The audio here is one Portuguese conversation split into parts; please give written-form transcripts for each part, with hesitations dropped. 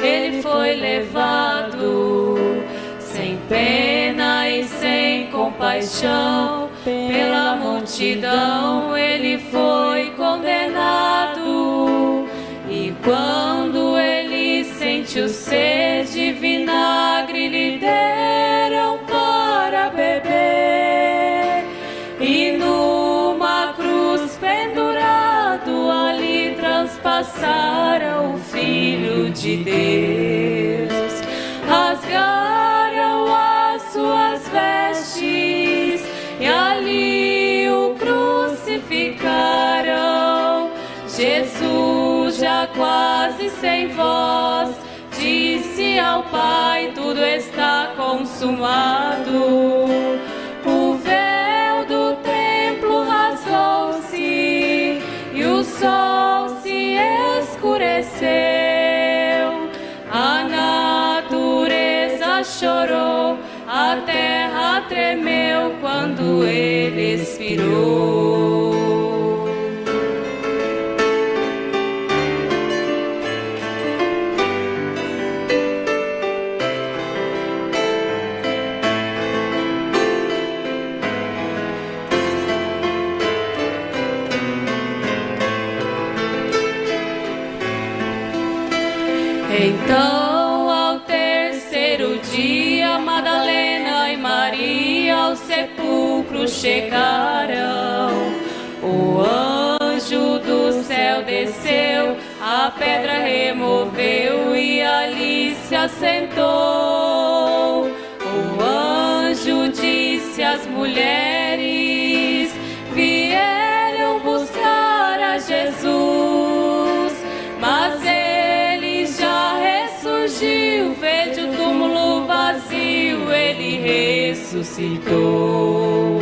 ele foi levado, sem pena e sem compaixão, pela multidão ele foi condenado. E quando ele sentiu sede, vinagre lhe deram para beber. E numa cruz pendurado, ali transpassaram o Filho de Deus. Rasgaram as suas vestes e ali o crucificaram. Jesus, já quase sem voz, disse ao Pai: tudo está consumado. O véu do templo rasgou-se e o sol se escureceu. A natureza chorou, a terra tremeu quando ele expirou. Então, ao terceiro dia, Madalena e Maria ao sepulcro chegaram. O anjo do céu desceu, a pedra removeu e ali se assentou. O anjo disse às mulheres: vieram buscar a Jesus, mas ele já ressurgiu, vede o túmulo vazio, ele ressuscitou.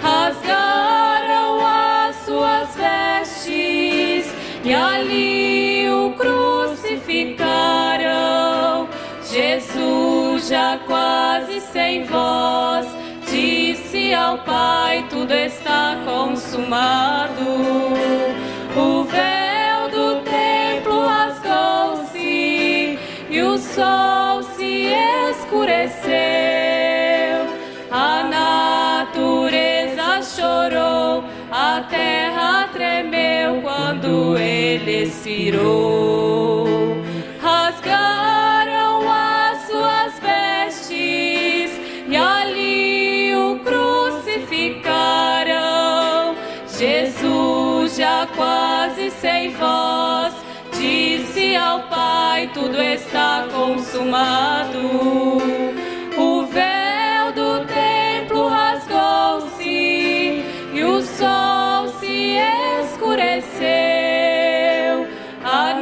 Rasgaram as suas vestes e ali o crucificaram. Jesus, já quase sem voz, disse ao Pai: tudo está consumado. O véu do templo rasgou-se e o sol se escureceu. A natureza chorou, a terra tremeu quando ele expirou. Rasgaram as suas vestes e ali o crucificaram. Jesus, já quase sem voz, disse ao Pai: tudo está consumado. O véu do templo rasgou-se e o sol se escureceu. A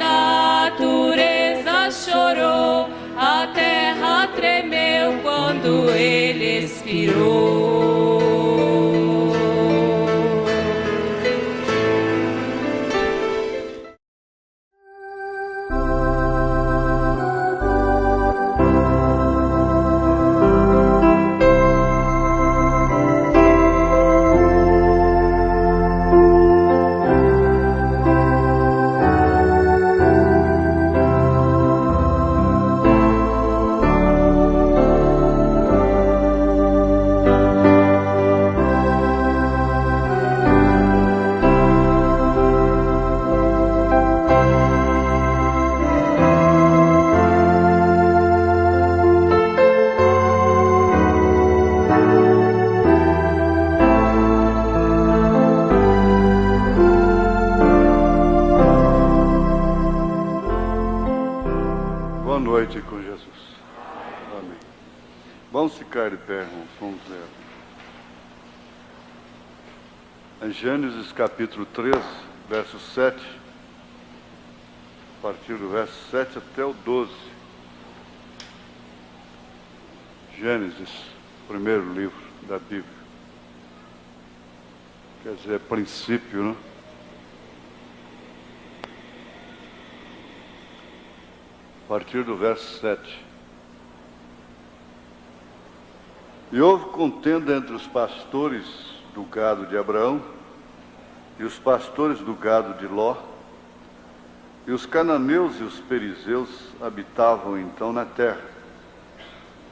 natureza chorou, a terra tremeu quando ele expirou. Com Jesus. Amém. Vamos ficar de pé, irmãos. Vamos ler. Em Gênesis capítulo 13, verso 7, a partir do verso 7 até o 12. Gênesis, primeiro livro da Bíblia. Quer dizer, princípio, né? A partir do verso 7. E houve contenda entre os pastores do gado de Abraão e os pastores do gado de Ló, E os cananeus e os perizeus habitavam então na terra.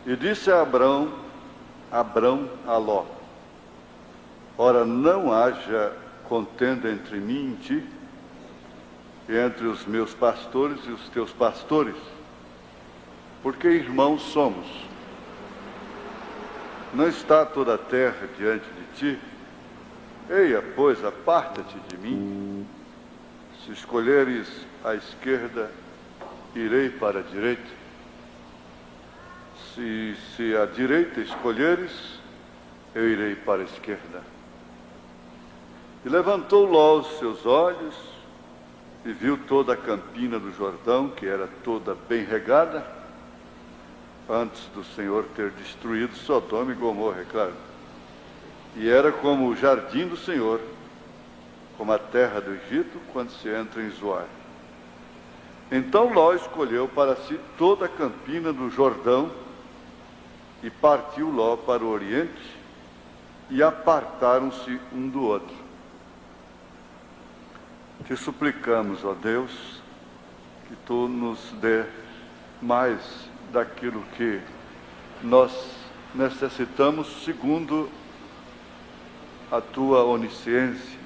E disse a Abrão a Ló: ora, não haja contenda entre mim e ti, e entre os meus pastores e os teus pastores, porque irmãos somos. Não está toda a terra diante de ti? Eia, pois, aparta-te de mim. Se escolheres a esquerda, irei para a direita. Se a direita escolheres, eu irei para a esquerda. E levantou Ló os seus olhos e viu toda a campina do Jordão, que era toda bem regada, antes do Senhor ter destruído Sodoma e Gomorra, é claro. E era como o jardim do Senhor, como a terra do Egito, quando se entra em Zoar. Então Ló escolheu para si toda a campina do Jordão, e partiu Ló para o oriente, e apartaram-se um do outro. Te suplicamos, ó Deus, que Tu nos dê mais daquilo que nós necessitamos, segundo a Tua onisciência,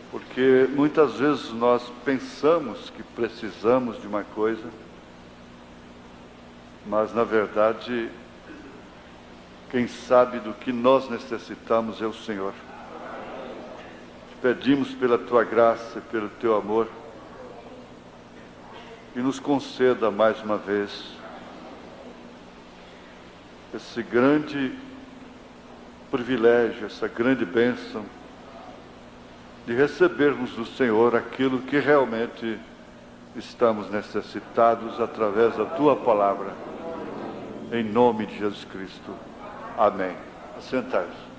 porque muitas vezes nós pensamos que precisamos de uma coisa, mas na verdade, quem sabe do que nós necessitamos é o Senhor. Te pedimos pela Tua graça, pelo Teu amor, que nos conceda mais uma vez esse grande privilégio, essa grande bênção de recebermos do Senhor aquilo que realmente estamos necessitados através da Tua palavra, em nome de Jesus Cristo. Amém. Assentai-vos.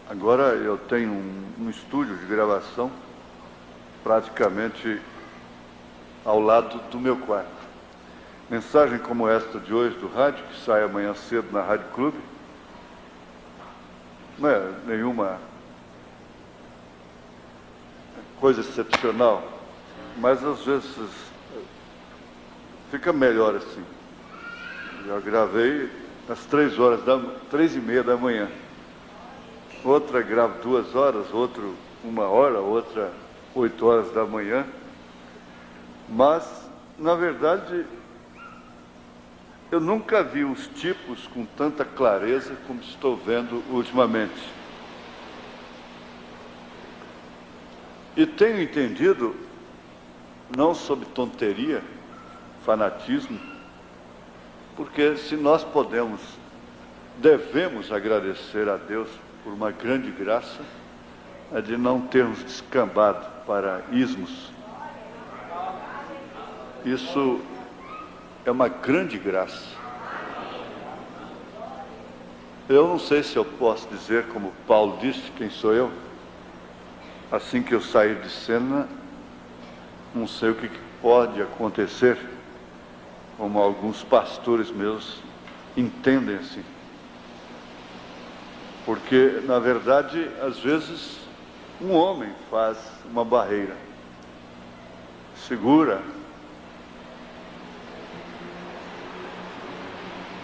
Agora eu tenho um estúdio de gravação praticamente ao lado do meu quarto. Mensagem como esta de hoje do rádio, que sai amanhã cedo na Rádio Clube, não é nenhuma coisa excepcional, mas às vezes fica melhor assim. Já gravei às 3h30 da manhã. Outra gravo 2 horas, outro 1 hora, outra 8 horas da manhã. Mas, na verdade, eu nunca vi os tipos com tanta clareza como estou vendo ultimamente. E tenho entendido, não sob tonteria, fanatismo, porque se nós devemos agradecer a Deus por uma grande graça, é de não termos descambado para ismos. Isso é uma grande graça. Eu não sei se eu posso dizer, como Paulo disse, quem sou eu? Assim que eu sair de cena, não sei o que pode acontecer, como alguns pastores meus entendem assim. Porque, na verdade, às vezes, um homem faz uma barreira, segura,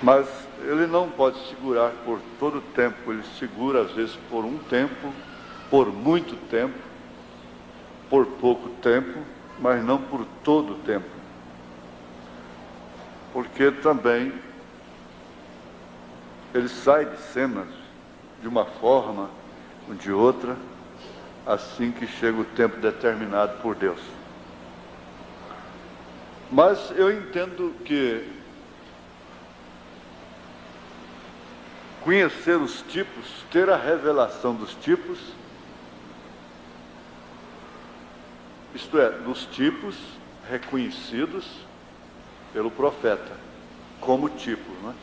mas ele não pode segurar por todo o tempo, ele segura às vezes por um tempo, por muito tempo, por pouco tempo, mas não por todo o tempo. Porque também ele sai de cena de uma forma ou de outra, assim que chega o tempo determinado por Deus. Mas eu entendo que conhecer os tipos, ter a revelação dos tipos, isto é, dos tipos reconhecidos pelo profeta, como tipo, não é?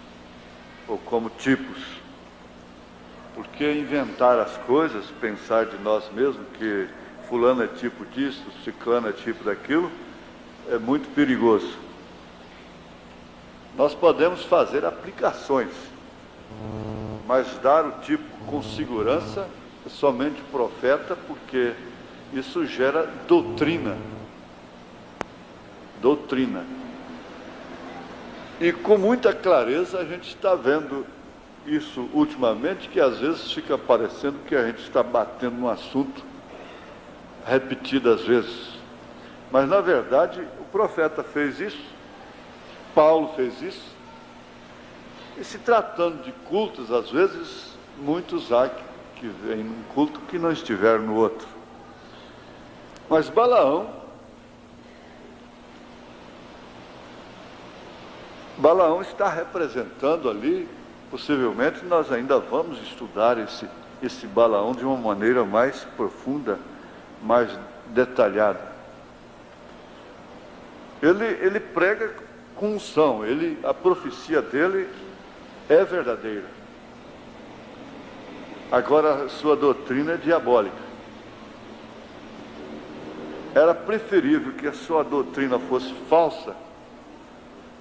Ou como tipos. Porque inventar as coisas, pensar de nós mesmos que fulano é tipo disso, ciclano é tipo daquilo, é muito perigoso. nós podemos fazer aplicações, mas dar o tipo com segurança é somente o profeta, porque isso gera doutrina. Doutrina. E com muita clareza a gente está vendo isso ultimamente, que às vezes fica parecendo que a gente está batendo no assunto repetidas vezes. Mas na verdade o profeta fez isso, Paulo fez isso, e se tratando de cultos, às vezes muitos há que vêm num culto que não estiveram no outro. Mas Balaão está representando ali, possivelmente nós ainda vamos estudar esse Balaão de uma maneira mais profunda, mais detalhada. Ele prega com unção, a profecia dele é verdadeira. Agora a sua doutrina é diabólica. Era preferível que a sua doutrina fosse falsa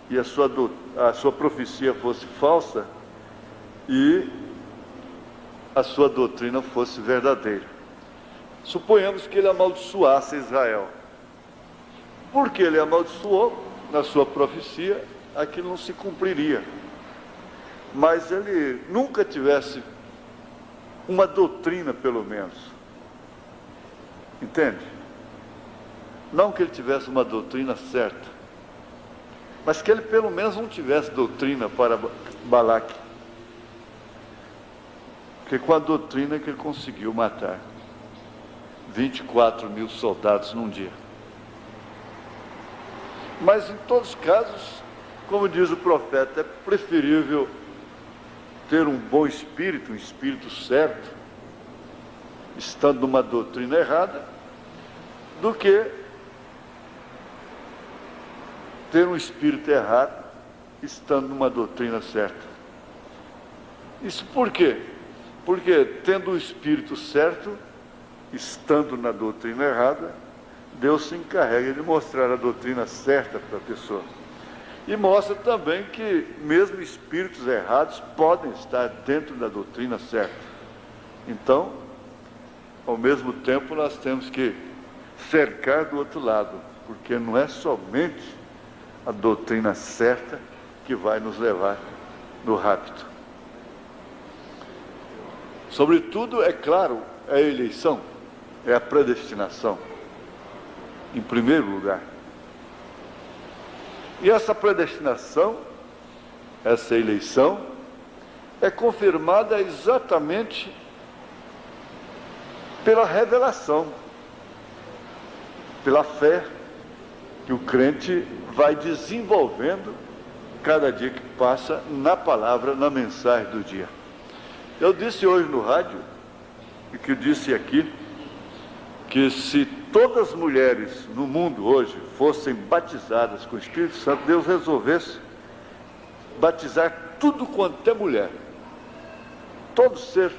e a sua profecia fosse falsa e a sua doutrina fosse verdadeira. Suponhamos que ele amaldiçoasse Israel. Porque ele amaldiçoou, na sua profecia, aquilo não se cumpriria. Mas ele nunca tivesse uma doutrina, pelo menos. Entende? Não que ele tivesse uma doutrina certa, mas que ele pelo menos não tivesse doutrina para Balaque. Porque com a doutrina que ele conseguiu matar 24 mil soldados num dia. Mas em todos os casos, como diz o profeta, é preferível ter um bom espírito, um espírito certo, estando numa doutrina errada, do que ter um espírito errado, estando numa doutrina certa. Isso por quê? Porque tendo o espírito certo, estando na doutrina errada, Deus se encarrega de mostrar a doutrina certa para a pessoa. E mostra também que mesmo espíritos errados podem estar dentro da doutrina certa. Então, ao mesmo tempo, nós temos que cercar do outro lado, porque não é somente a doutrina certa que vai nos levar no rapto. Sobretudo, é claro, é a eleição, é a predestinação, em primeiro lugar. E essa predestinação, essa eleição, é confirmada exatamente pela revelação, pela fé que o crente vai desenvolvendo cada dia que passa na palavra, na mensagem do dia. Eu disse hoje no rádio, e que eu disse aqui, que se todas as mulheres no mundo hoje fossem batizadas com o Espírito Santo, Deus resolvesse batizar tudo quanto é mulher, todo ser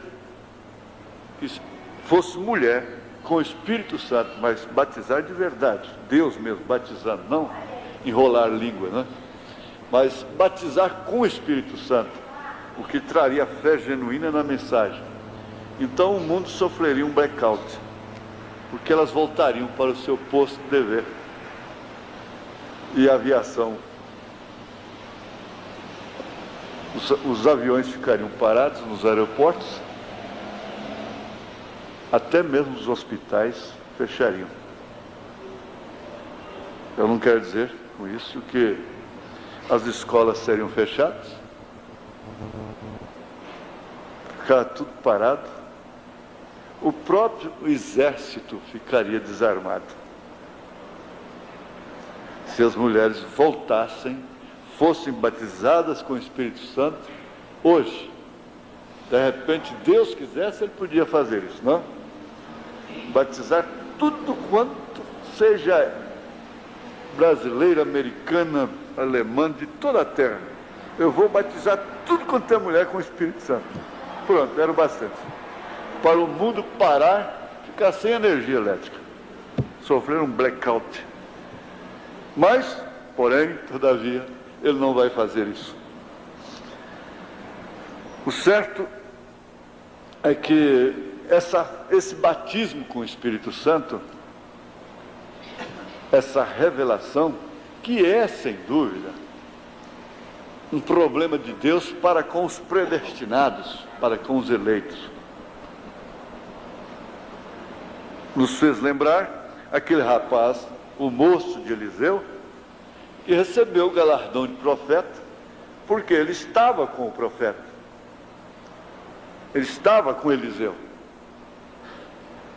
que fosse mulher com o Espírito Santo, mas batizar de verdade, Deus mesmo batizando, não enrolar a língua, né? Mas batizar com o Espírito Santo, o que traria fé genuína na mensagem. Então o mundo sofreria um blackout, porque elas voltariam para o seu posto de dever. E a aviação, os aviões ficariam parados nos aeroportos, até mesmo os hospitais fechariam. Eu não quero dizer com isso que as escolas seriam fechadas, ficar tudo parado, o próprio exército ficaria desarmado. Se as mulheres voltassem, fossem batizadas com o Espírito Santo, hoje, de repente, Deus quisesse, Ele podia fazer isso, não? Batizar tudo quanto seja brasileira, americana, alemã, de toda a terra. Eu vou batizar tudo quanto é mulher com o Espírito Santo. Pronto, era o bastante. Para o mundo parar, ficar sem energia elétrica, sofrer um blackout. Mas, porém, todavia, ele não vai fazer isso. O certo é que esse batismo com o Espírito Santo, essa revelação, que é, sem dúvida, um problema de Deus para com os predestinados, para com os eleitos. Nos fez lembrar aquele rapaz, o moço de Eliseu, que recebeu o galardão de profeta, porque ele estava com o profeta. Ele estava com Eliseu.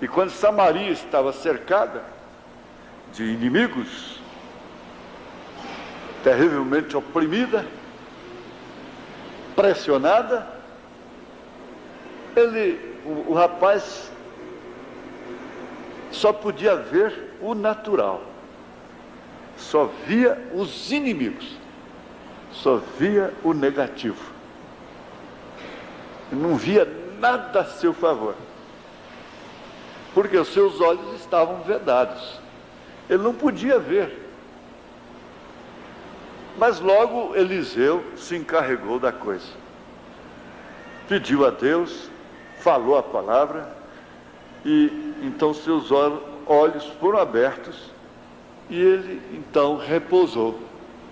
E quando Samaria estava cercada de inimigos, terrivelmente oprimida, pressionada, o rapaz só podia ver o natural, só via os inimigos, só via o negativo, não via nada a seu favor, porque os seus olhos estavam vedados, ele não podia ver. Mas logo Eliseu se encarregou da coisa, pediu a Deus, falou a palavra, e então seus olhos foram abertos, e ele então repousou,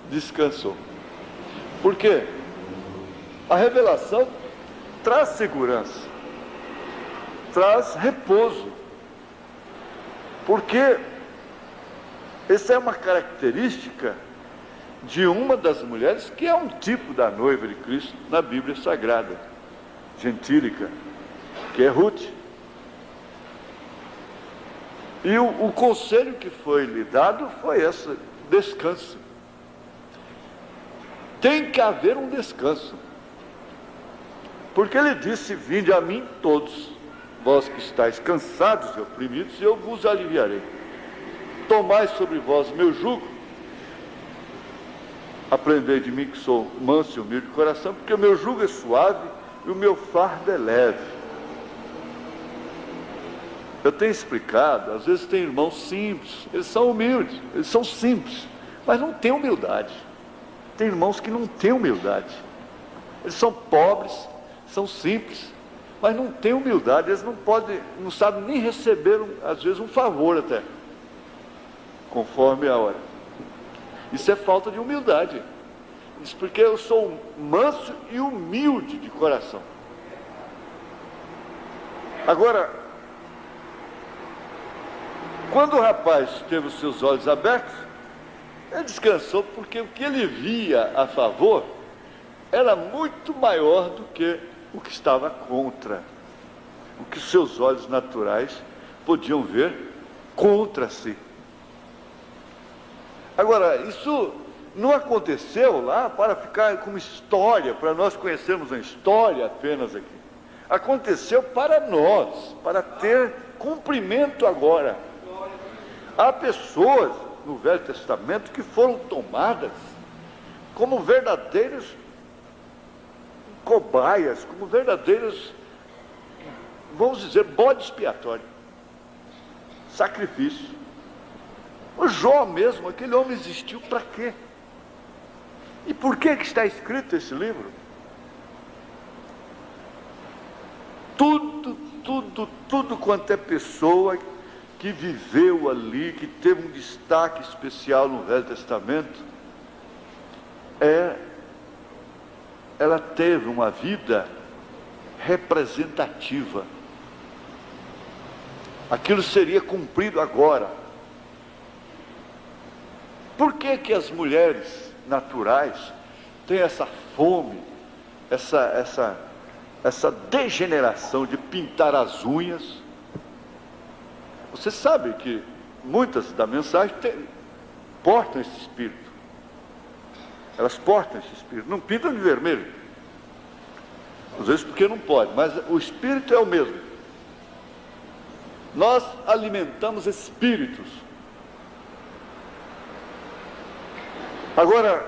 descansou. Por quê? A revelação traz segurança, traz repouso, porque essa é uma característica de uma das mulheres que é um tipo da noiva de Cristo na Bíblia Sagrada, gentílica, que é Ruth. E o conselho que foi lhe dado foi esse: descanso. Tem que haver um descanso, porque ele disse: vinde a mim todos, vós que estáis cansados e oprimidos, e eu vos aliviarei. Tomai sobre vós meu jugo, aprendei de mim que sou manso e humilde de coração, porque o meu jugo é suave e o meu fardo é leve. Eu tenho explicado, às vezes tem irmãos simples, eles são humildes, eles são simples, mas não têm humildade. Tem irmãos que não têm humildade, eles são pobres, são simples, mas não têm humildade, eles não sabem nem receber, às vezes, um favor até, conforme a hora. Isso é falta de humildade. Isso porque eu sou manso e humilde de coração. Agora, quando o rapaz teve os seus olhos abertos, ele descansou, porque o que ele via a favor era muito maior do que o que estava contra, o que seus olhos naturais podiam ver contra si. Agora, isso não aconteceu lá para ficar como história, para nós conhecermos a história apenas aqui. Aconteceu para nós, para ter cumprimento agora. Há pessoas no Velho Testamento que foram tomadas como verdadeiros cobaias, como verdadeiros, vamos dizer, bode expiatório, sacrifício. O Jó mesmo, aquele homem existiu para quê? E por que está escrito esse livro? Tudo quanto é pessoa que viveu ali, que teve um destaque especial no Velho Testamento, ela teve uma vida representativa. Aquilo seria cumprido agora. Por que as mulheres naturais têm essa fome, essa degeneração de pintar as unhas? Você sabe que muitas da mensagem portam esse espírito. Elas portam esse espírito, não pintam de vermelho, às vezes porque não pode, mas o espírito é o mesmo. Nós alimentamos espíritos. Agora,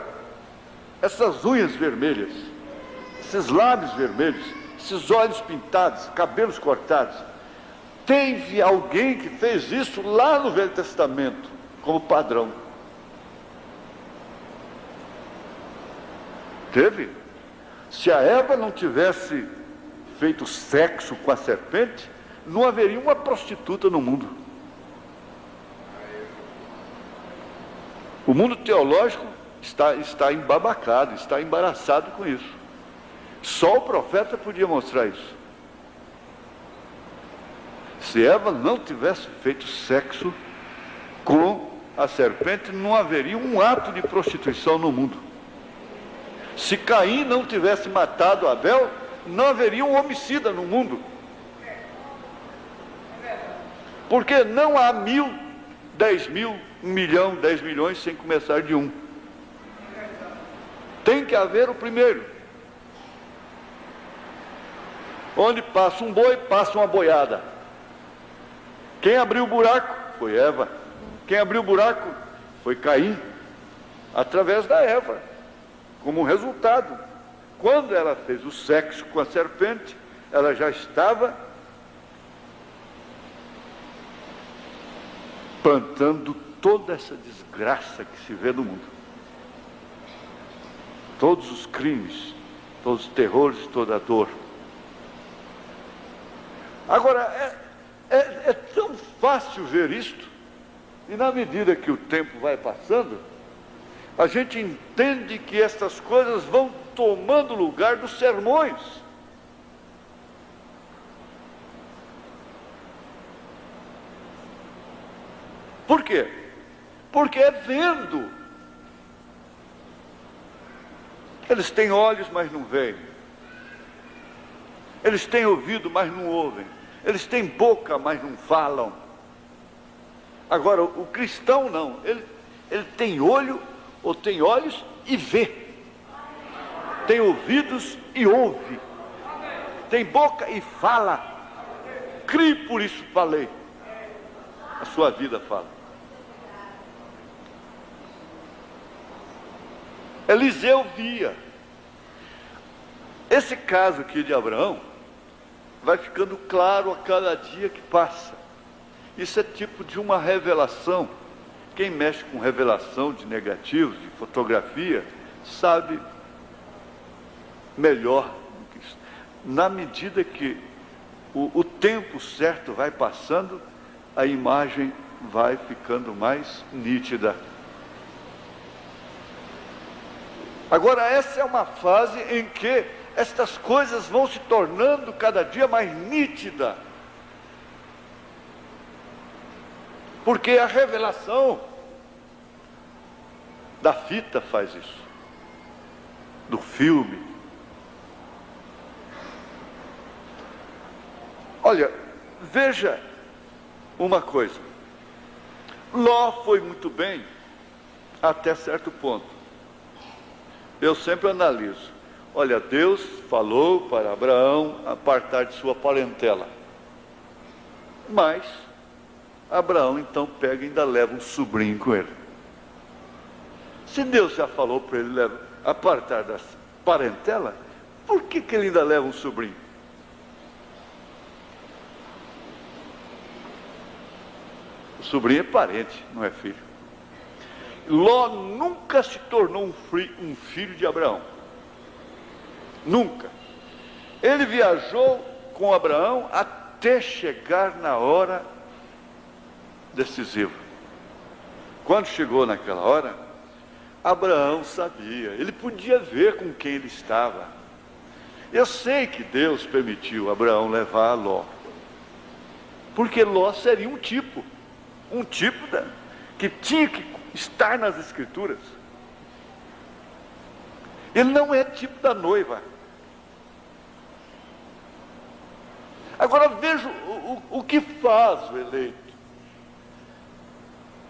essas unhas vermelhas, esses lábios vermelhos, esses olhos pintados, cabelos cortados, teve alguém que fez isso lá no Velho Testamento como padrão. Teve. Se a Eva não tivesse feito sexo com a serpente, não haveria uma prostituta no mundo. O mundo teológico está embabacado, está embaraçado com isso. Só o profeta podia mostrar isso. Se Eva não tivesse feito sexo com a serpente, não haveria um ato de prostituição no mundo. Se Caim não tivesse matado Abel, não haveria um homicida no mundo. Porque não há 1.000, 10.000, 1 milhão, 10 milhões sem começar de um. Tem que haver o primeiro. Onde passa um boi, passa uma boiada. Quem abriu o buraco foi Eva. Quem abriu o buraco foi Caim, através da Eva, como resultado. Quando ela fez o sexo com a serpente, ela já estava plantando toda essa desgraça que se vê no mundo. Todos os crimes, todos os terrores, toda a dor. Agora, é tão fácil ver isto, e na medida que o tempo vai passando, a gente entende que estas coisas vão tomando lugar dos sermões. Por quê? Porque é vendo. Eles têm olhos, mas não veem. Eles têm ouvido, mas não ouvem. Eles têm boca, mas não falam. Agora, o cristão não. Ele tem olho, ou tem olhos e vê. Tem ouvidos e ouve. Tem boca e fala. Crie, por isso falei. A sua vida fala. Eliseu via. Esse caso aqui de Abraão vai ficando claro a cada dia que passa. Isso é tipo de uma revelação. Quem mexe com revelação de negativos, de fotografia, sabe melhor do que isso. Na medida que o tempo certo vai passando, a imagem vai ficando mais nítida. Agora, essa é uma fase em que estas coisas vão se tornando cada dia mais nítidas. Porque a revelação da fita faz isso, do filme. Olha, veja uma coisa. Ló foi muito bem até certo ponto. Eu sempre analiso. Olha, Deus falou para Abraão apartar de sua parentela. Mas Abraão então pega e ainda leva um sobrinho com ele. Se Deus já falou para ele apartar da parentela, por que ele ainda leva um sobrinho? O sobrinho é parente, não é filho. Ló nunca se tornou um filho de Abraão. Nunca. Ele viajou com Abraão até chegar na hora decisiva. Quando chegou naquela hora, Abraão sabia, ele podia ver com quem ele estava. Eu sei que Deus permitiu Abraão levar Ló, porque Ló seria um tipo que tinha que estar nas Escrituras. Ele não é tipo da noiva. Agora veja o que faz o eleito.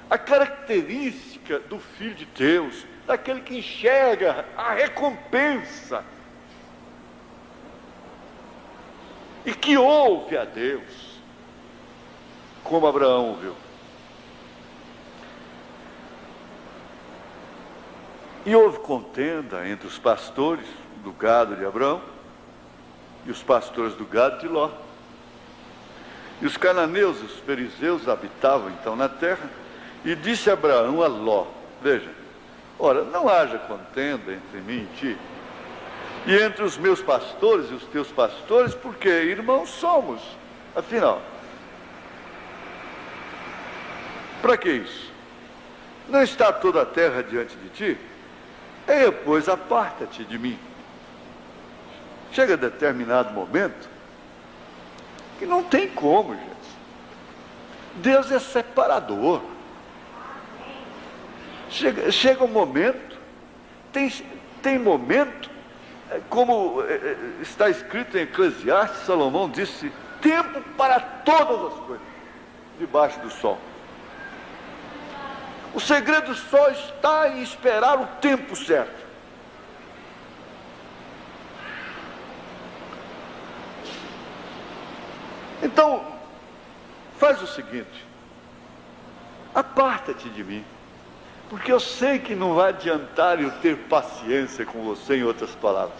A característica do Filho de Deus, daquele que enxerga a recompensa e que ouve a Deus, como Abraão ouviu. E houve contenda entre os pastores do gado de Abraão e os pastores do gado de Ló. E os cananeus e os fariseus habitavam então na terra. E disse Abraão a Ló: veja, ora, não haja contenda entre mim e ti, E entre os meus pastores e os teus pastores, porque irmãos somos. Afinal, para que isso? Não está toda a terra diante de ti? Eia, pois, aparta-te de mim. Chega a determinado momento que não tem como, gente. Deus é separador. Chega um momento, tem momento, como está escrito em Eclesiastes, Salomão disse, tempo para todas as coisas, debaixo do sol. O segredo só está em esperar o tempo certo. Então, faz o seguinte, aparta-te de mim, porque eu sei que não vai adiantar eu ter paciência com você, em outras palavras.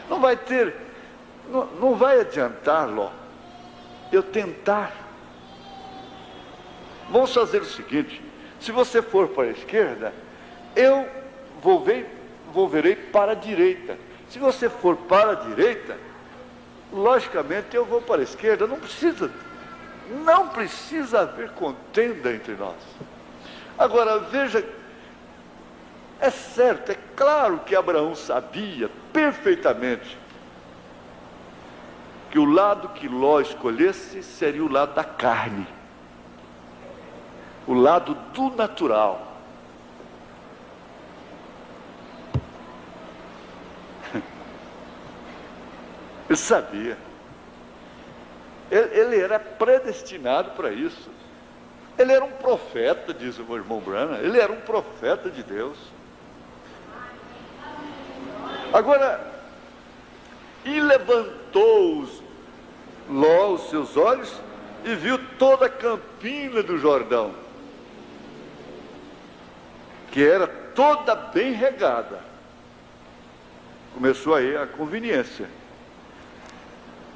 Não vai adiantar, Ló, eu tentar. Vamos fazer o seguinte, se você for para a esquerda, eu volverei para a direita. Se você for para a direita, logicamente eu vou para a esquerda. Não precisa haver contenda entre nós. Agora, veja, é certo, é claro que Abraão sabia perfeitamente que o lado que Ló escolhesse seria o lado da carne, o lado do natural. Ele sabia. Ele era predestinado para isso. Ele era um profeta, diz o meu irmão Branham. Ele era um profeta de Deus. Agora, e levantou Ló os seus olhos e viu toda a campina do Jordão, que era toda bem regada. Começou aí a conveniência.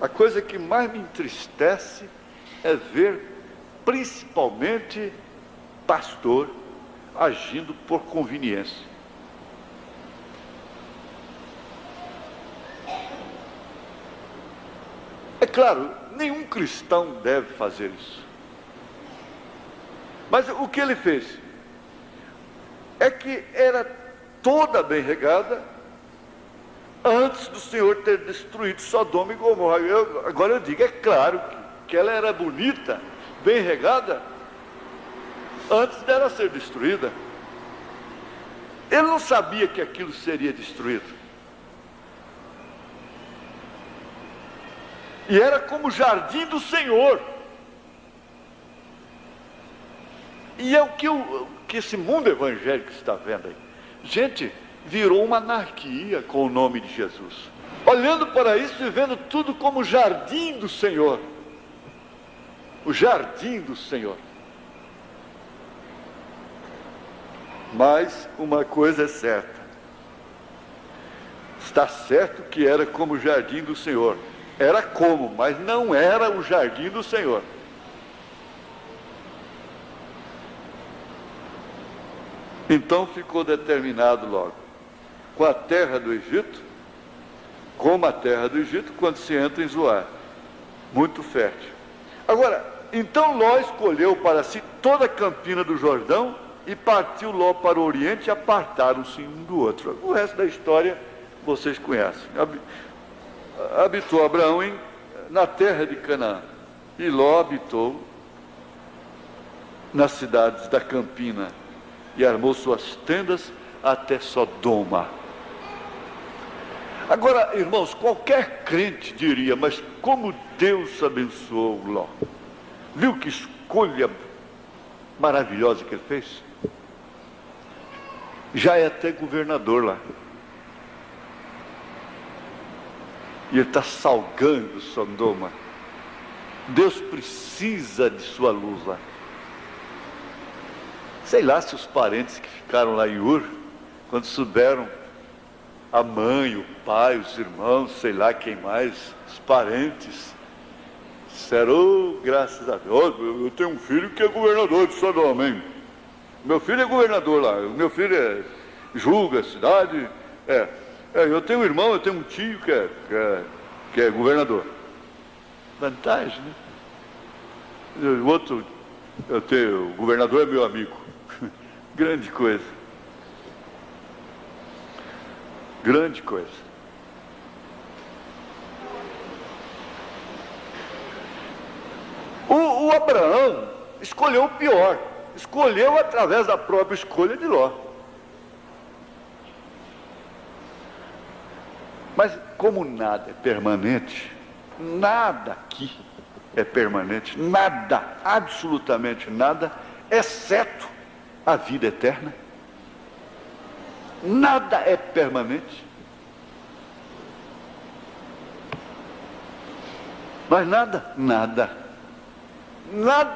A coisa que mais me entristece é ver, principalmente, pastor agindo por conveniência. É claro, nenhum cristão deve fazer isso. Mas o que ele fez? É que era toda bem regada antes do Senhor ter destruído Sodoma e Gomorra. Agora eu digo, é claro que ela era bonita, bem regada, antes dela ser destruída. Ele não sabia que aquilo seria destruído. E era como o jardim do Senhor. E é o que esse mundo evangélico está vendo aí. Gente, virou uma anarquia com o nome de Jesus. Olhando para isso e vendo tudo como o jardim do Senhor. O jardim do Senhor. Mas uma coisa é certa. Está certo que era como o jardim do Senhor. Era como, mas não era o jardim do Senhor. Então ficou determinado logo, com a terra do Egito, como a terra do Egito, quando se entra em Zoar, muito fértil. Agora, então Ló escolheu para si toda a campina do Jordão, e partiu Ló para o oriente, e apartaram-se um do outro. O resto da história vocês conhecem. Habitou Abraão na terra de Canaã, e Ló habitou nas cidades da campina, e armou suas tendas até Sodoma. Agora, irmãos, qualquer crente diria, mas como Deus abençoou Ló. Viu que escolha maravilhosa que ele fez? Já é até governador lá. E ele está salgando Sodoma. Deus precisa de sua luz lá. Sei lá se os parentes que ficaram lá em Ur, quando souberam, a mãe, o pai, os irmãos, sei lá quem mais, os parentes, disseram, oh, graças a Deus, eu tenho um filho que é governador de Sodoma, hein? Meu filho é governador lá, meu filho julga a cidade, Eu tenho um irmão, eu tenho um tio que é governador. Vantagem, né? O outro, o governador é meu amigo. Grande coisa. Grande coisa. O Abraão escolheu o pior. Escolheu através da própria escolha de Ló. Mas como nada é permanente, nada aqui é permanente, nada, absolutamente nada, exceto a vida eterna. Nada é permanente. Mas nada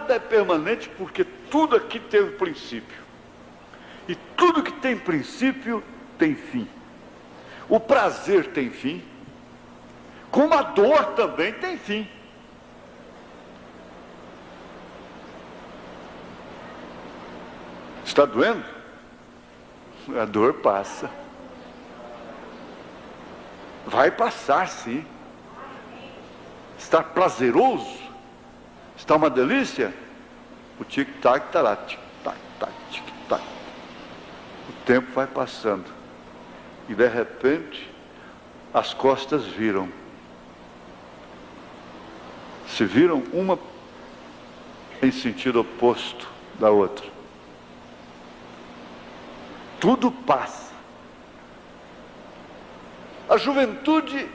é permanente, porque tudo aqui teve princípio. E tudo que tem princípio tem fim. O prazer tem fim, como a dor também tem fim. Está doendo? A dor passa. Vai passar, sim. Está prazeroso? Está uma delícia? O tic-tac está lá, tic-tac, tic-tac. O tempo vai passando. E de repente, as costas viram. Se viram uma em sentido oposto da outra. Tudo passa. A juventude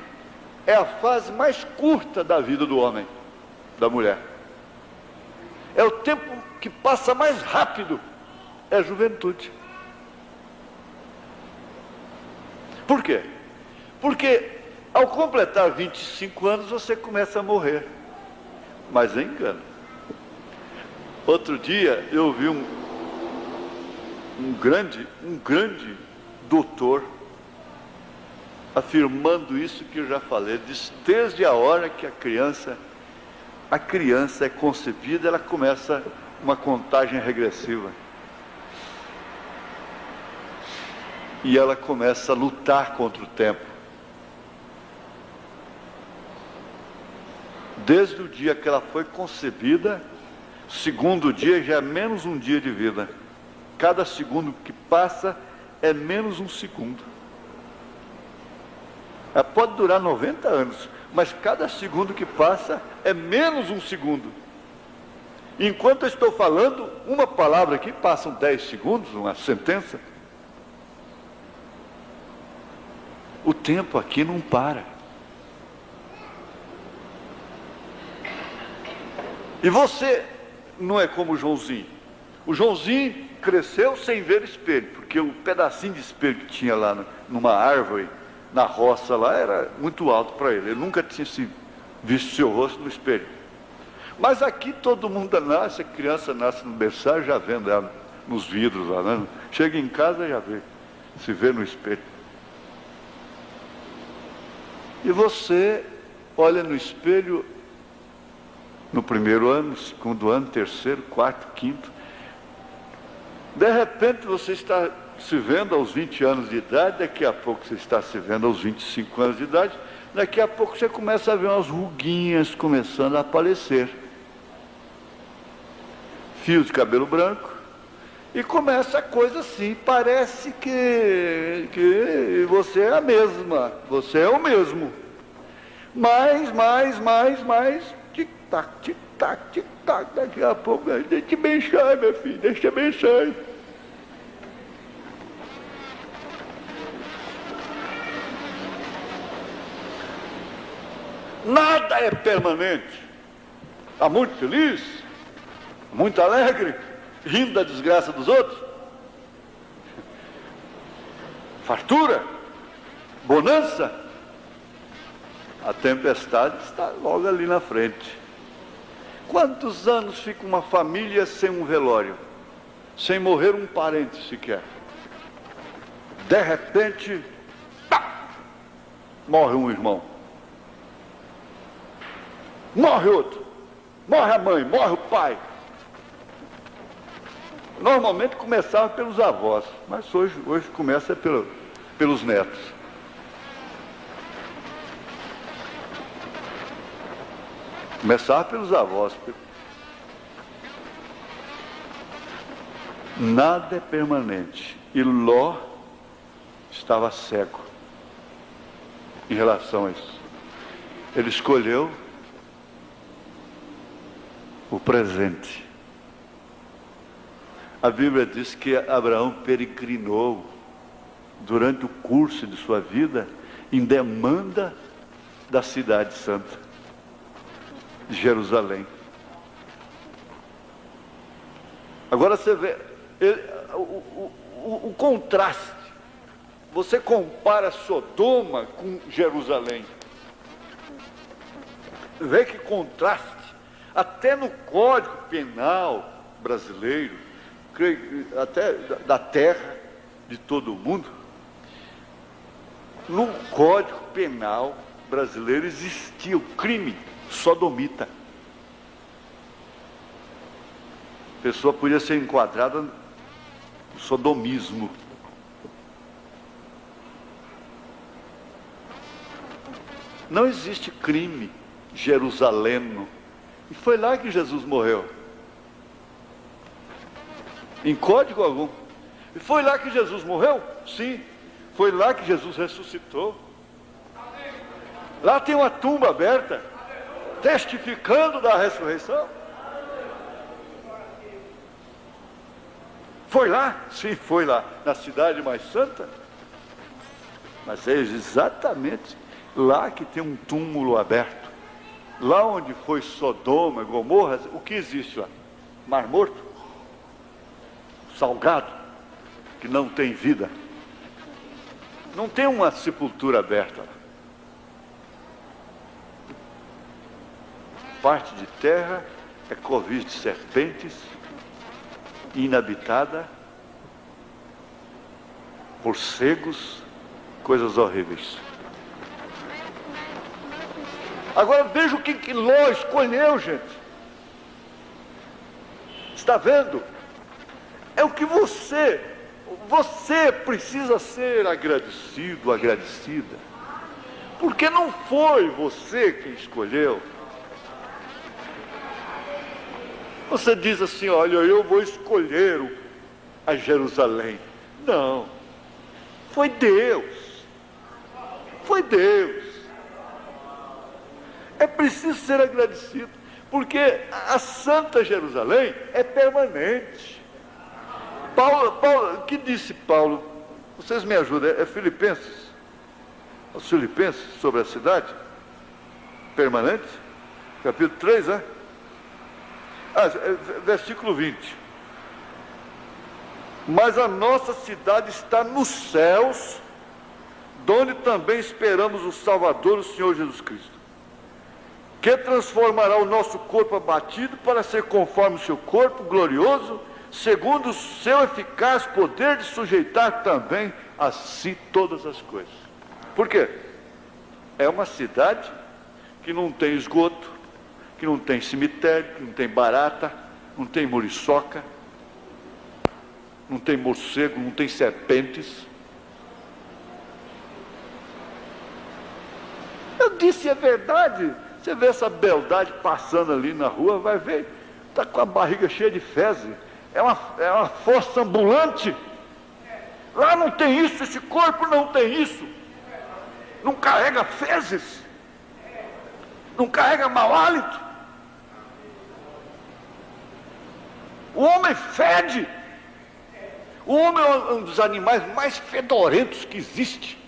é a fase mais curta da vida do homem, da mulher. É o tempo que passa mais rápido, é a juventude. Por quê? Porque ao completar 25 anos você começa a morrer. Mas é engano. Outro dia eu vi um grande doutor afirmando isso que eu já falei. Diz, desde a hora que a criança é concebida, ela começa uma contagem regressiva. E ela começa a lutar contra o tempo. Desde o dia que ela foi concebida, segundo dia já é menos um dia de vida. Cada segundo que passa é menos um segundo. Ela pode durar 90 anos, mas cada segundo que passa é menos um segundo. Enquanto eu estou falando uma palavra aqui, passam 10 segundos, uma sentença. O tempo aqui não para. E você não é como o Joãozinho. O Joãozinho cresceu sem ver espelho, porque o pedacinho de espelho que tinha lá numa árvore, na roça lá, era muito alto para ele. Ele nunca tinha visto seu rosto no espelho. Mas aqui todo mundo nasce, a criança nasce no berçário, já vendo ela nos vidros lá, né? Chega em casa, já vê, se vê no espelho. E você olha no espelho no primeiro ano, segundo ano, terceiro, quarto, quinto. De repente você está se vendo aos 20 anos de idade, daqui a pouco você está se vendo aos 25 anos de idade, daqui a pouco você começa a ver umas ruguinhas começando a aparecer. Fios de cabelo branco. E começa a coisa assim, parece que você é a mesma, você é o mesmo. Mais, tic-tac, tic-tac, tic-tac, daqui a pouco, deixa eu mexer, meu filho, deixa eu mexer. Nada é permanente. Está muito feliz, muito alegre, rindo da desgraça dos outros. Fartura, bonança. A tempestade está logo ali na frente. Quantos anos fica uma família sem um velório? Sem morrer um parente sequer? De repente, pá, morre um irmão. Morre outro. Morre a mãe, morre o pai. Normalmente começava pelos avós, mas hoje começa pelos netos. Começar pelos avós. Nada é permanente. E Ló estava cego em relação a isso. Ele escolheu o presente. A Bíblia diz que Abraão peregrinou durante o curso de sua vida em demanda da cidade santa, de Jerusalém. Agora você vê o contraste. Você compara Sodoma com Jerusalém. Vê que contraste. Até no Código Penal brasileiro, até da terra de todo mundo, no Código Penal brasileiro existia o crime sodomita. A pessoa podia ser enquadrada no sodomismo. Não existe crime jerusaleno. E foi lá que Jesus morreu. Em código algum. E foi lá que Jesus morreu? Sim. Foi lá que Jesus ressuscitou. Lá tem uma tumba aberta, testificando da ressurreição. Foi lá? Sim, foi lá. Na cidade mais santa. Mas é exatamente lá que tem um túmulo aberto. Lá onde foi Sodoma, Gomorra, o que existe lá? Mar Morto? Salgado, que não tem vida. Não tem uma sepultura aberta lá. Parte de terra é covil de serpentes, inabitada, morcegos, coisas horríveis. Agora veja o que Ló escolheu, gente. Está vendo? É o que você precisa ser agradecido, agradecida. Porque não foi você quem escolheu. Você diz assim, olha, eu vou escolher a Jerusalém. Não. Foi Deus. Foi Deus. É preciso ser agradecido, porque a Santa Jerusalém é permanente. Paulo, o que disse Paulo? Vocês me ajudam, é Filipenses? Os Filipenses sobre a cidade? Permanente? Capítulo 3, né? Versículo 20. Mas a nossa cidade está nos céus, donde também esperamos o Salvador, o Senhor Jesus Cristo, que transformará o nosso corpo abatido para ser conforme o seu corpo glorioso, segundo o seu eficaz poder de sujeitar também a si todas as coisas. Por quê? É uma cidade que não tem esgoto, que não tem cemitério, que não tem barata, não tem muriçoca, não tem morcego, não tem serpentes. Eu disse a verdade. Você vê essa beldade passando ali na rua, vai ver, está com a barriga cheia de fezes. É uma força ambulante. Lá não tem isso, esse corpo não tem isso. Não carrega fezes. Não carrega mau hálito. O homem fede. O homem é um dos animais mais fedorentos que existe.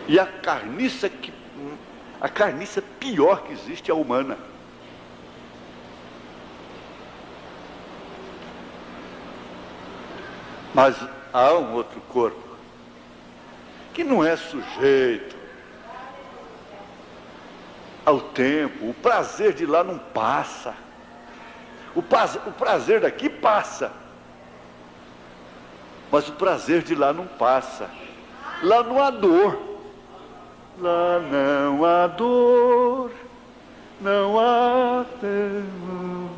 E a carniça pior que existe é a humana. Mas há um outro corpo que não é sujeito ao tempo. O prazer de lá não passa. O prazer daqui passa, mas o prazer de lá não passa. Lá não há dor. Lá não há dor, não há temor,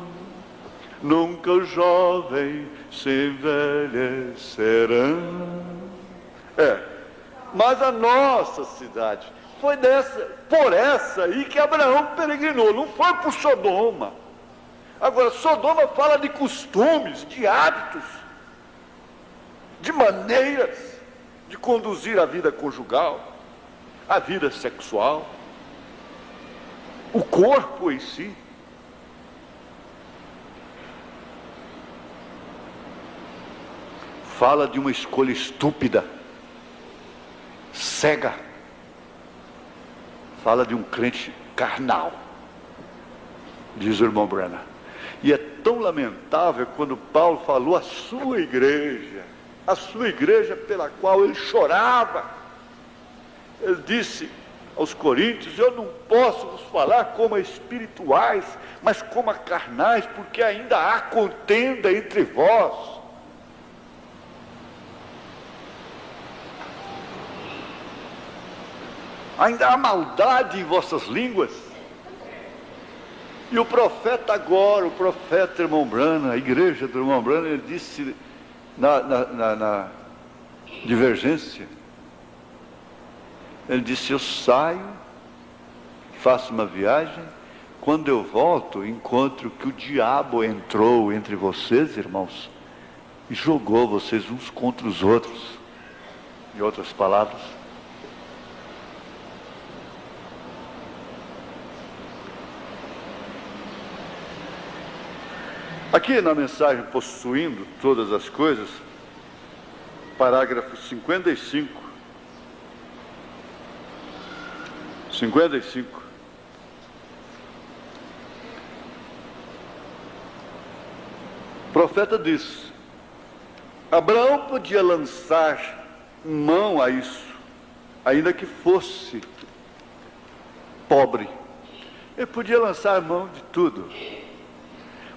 nunca os jovens se envelhecerão. Mas a nossa cidade Foi por essa aí que Abraão peregrinou, não foi por Sodoma. Agora, Sodoma fala de costumes, de hábitos, de maneiras de conduzir a vida conjugal, a vida sexual, o corpo em si. Fala de uma escolha estúpida, cega. Fala de um crente carnal, diz o irmão Branham. E é tão lamentável quando Paulo falou a sua igreja pela qual ele chorava. Ele disse aos coríntios: eu não posso vos falar como a espirituais, mas como a carnais, porque ainda há contenda entre vós. Ainda há maldade em vossas línguas. E o profeta agora, o profeta irmão Branham, a igreja do irmão Branham, ele disse na divergência, ele disse: eu saio, faço uma viagem, quando eu volto, encontro que o diabo entrou entre vocês, irmãos, e jogou vocês uns contra os outros. Em outras palavras, aqui na mensagem Possuindo Todas as Coisas, parágrafo 55. O profeta diz: Abraão podia lançar mão a isso, ainda que fosse pobre. Ele podia lançar mão de tudo.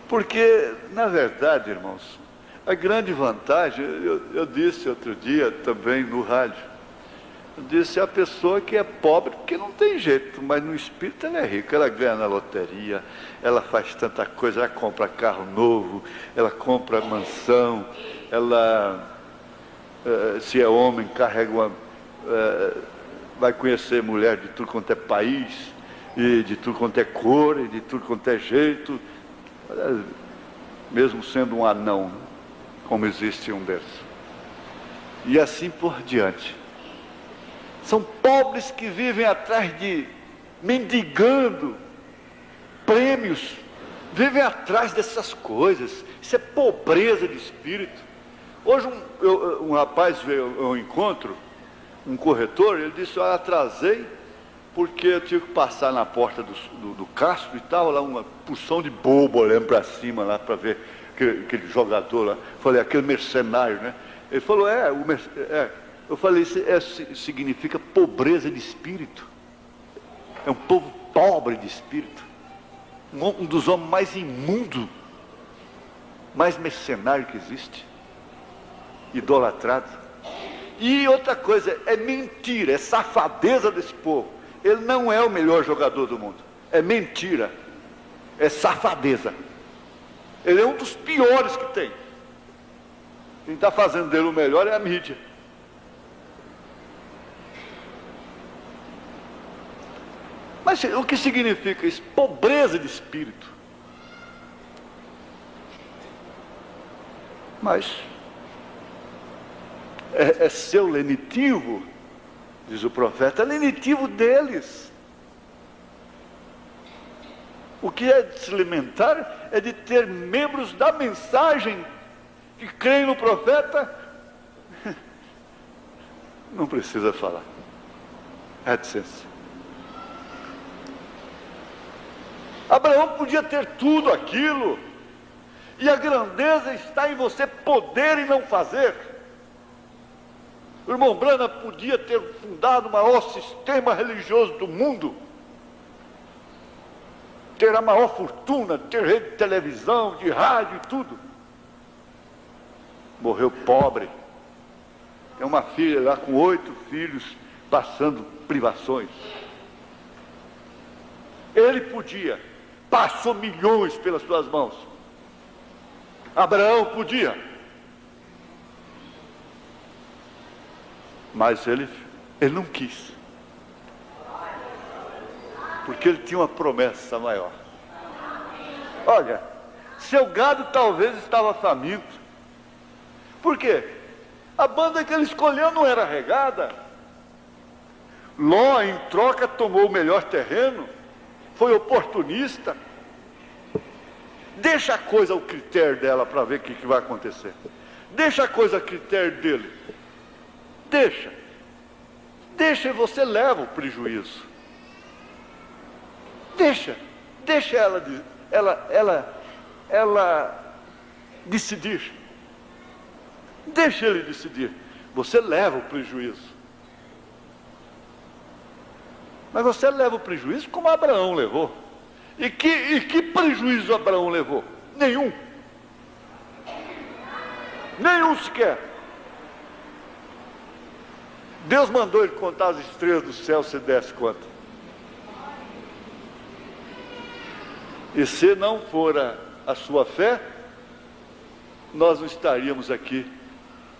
Porque, na verdade, irmãos, a grande vantagem, eu disse outro dia também no rádio, eu disse: a pessoa que é pobre, porque não tem jeito, mas no espírito ela é rica, ela ganha na loteria, ela faz tanta coisa, ela compra carro novo, ela compra mansão, ela, se é homem, carrega vai conhecer mulher de tudo quanto é país, e de tudo quanto é cor, e de tudo quanto é jeito, mesmo sendo um anão, como existe um desses, e assim por diante. São pobres que vivem atrás de, mendigando prêmios, vivem atrás dessas coisas. Isso é pobreza de espírito. Hoje um rapaz veio ao encontro, um corretor, ele disse: eu atrasei porque eu tive que passar na porta do Castro e tal, lá uma porção de bobo olhando para cima lá para ver aquele jogador lá. Falei: aquele mercenário, né? Ele falou: eu falei: isso significa pobreza de espírito. É um povo pobre de espírito, um dos homens mais imundos, mais mercenário que existe, idolatrado. E outra coisa, é mentira, é safadeza desse povo. Ele não é o melhor jogador do mundo, é mentira, é safadeza. Ele é um dos piores que tem. Quem está fazendo dele o melhor é a mídia. Mas o que significa isso? Pobreza de espírito. Mas é seu lenitivo, diz o profeta, é lenitivo deles. O que é de se alimentar é de ter membros da mensagem que creem no profeta. Não precisa falar. Reticência. Abraão podia ter tudo aquilo, e a grandeza está em você poder e não fazer. O irmão Branham podia ter fundado o maior sistema religioso do mundo, ter a maior fortuna, ter rede de televisão, de rádio e tudo. Morreu pobre. Tem uma filha lá com 8 filhos, passando privações. Ele podia, passou milhões pelas suas mãos. Abraão podia, mas ele não quis. porque ele tinha uma promessa maior. Olha, seu gado talvez estava faminto. Por quê? A banda que ele escolheu não era regada. Ló, em troca, tomou o melhor terreno, foi oportunista. Deixa a coisa ao critério dela para ver o que vai acontecer. Deixa a coisa a critério dele. Deixa e você leva o prejuízo. Deixa ela decidir. Deixa ele decidir. Você leva o prejuízo. Mas você leva o prejuízo como Abraão levou. E que prejuízo Abraão levou? Nenhum. Nenhum sequer. Deus mandou ele contar as estrelas do céu, se desse conta. E se não fora a sua fé, nós não estaríamos aqui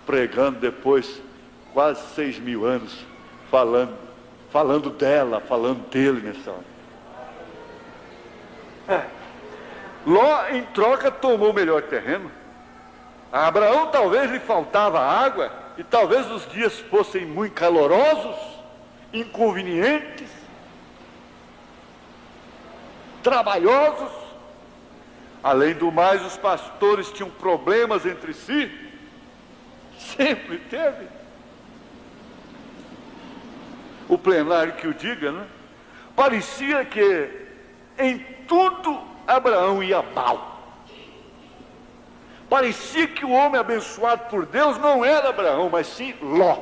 pregando depois quase 6.000 anos, falando dela, falando dele nessa hora. Ló, em troca, tomou o melhor terreno. A Abraão talvez lhe faltava água, e talvez os dias fossem muito calorosos, inconvenientes, trabalhosos. Além do mais, os pastores tinham problemas entre si. Sempre teve. O plenário que o diga, né? Parecia que em tudo Abraão ia mal. Parecia que o homem abençoado por Deus não era Abraão, mas sim Ló.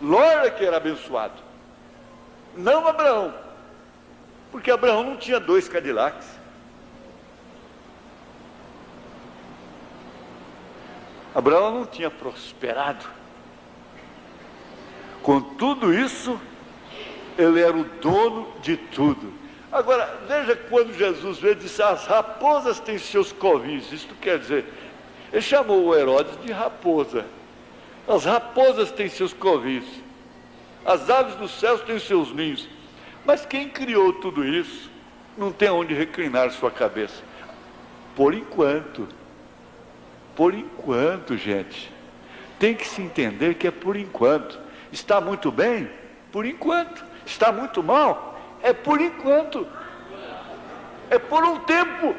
Ló era que era abençoado, não Abraão. Porque Abraão não tinha 2 Cadillacs. Abraão não tinha prosperado. Com tudo isso, ele era o dono de tudo. Agora, veja quando Jesus veio e disse: as raposas têm seus covis. Isto quer dizer, ele chamou o Herodes de raposa. As raposas têm seus covis. As aves dos céus têm seus ninhos. Mas quem criou tudo isso não tem onde reclinar sua cabeça. Por enquanto, gente, tem que se entender que é por enquanto. Está muito bem? Por enquanto. Está muito mal? É por enquanto. É por um tempo.